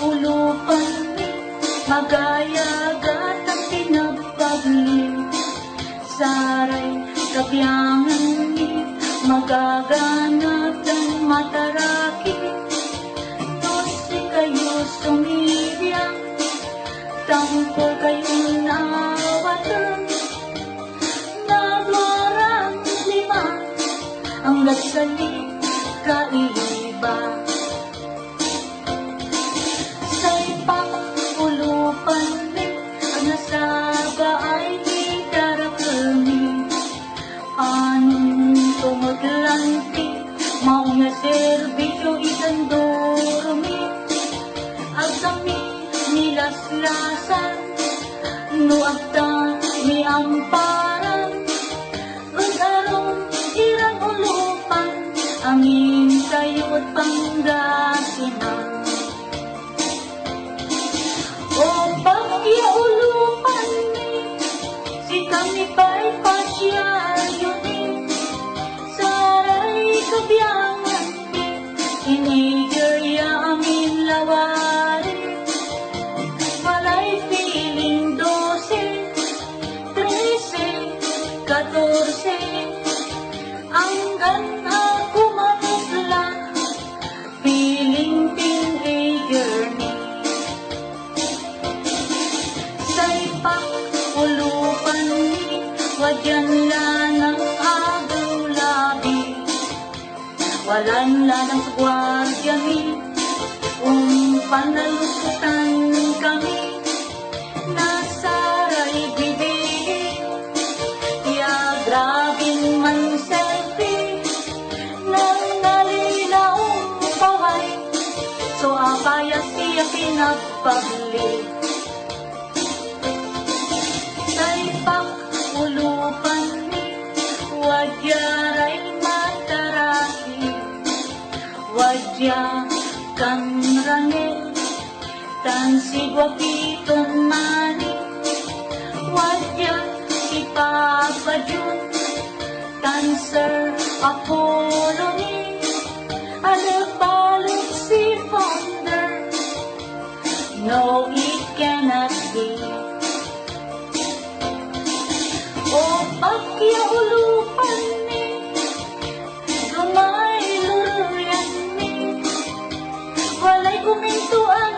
ulupan ni magayagat ang pinapagli saray kabyangan ni magaganap ang mataraki dosi kayo sumibya tangko kayo nawatan nagwarang lima ang nagsali kaiba sa ipakulupan ni ang nasaga ay hikarapami anong tumaglanti maong na serbisyo isandurumi at kami nilaslasan nuagta ni amparan unarong irang ulupan angin kayot panggasinan o pagyaulupan ni si kami pa'y pasyayo ni saray kabyangan ni teenager amin lawari malay piling 12, 13, 14 hanggang ako manusla piling teenager ni sa ipakulupan ni wadyan lanang agulabi walan lanang sa gwardiya ni panalusutan kami nasaray bibig ya grabing man selfie nang nalinaong buhay so akaya siya pinagpagli sa ipakulupan ni wadyaray mataraki wadya kang rangel tan si guapiton mani wadya si Papa Jun tan Sir Apollo ni alabalot si Founder no it cannot be o pagyaulupan ni gamay lurian ni walay kumintuan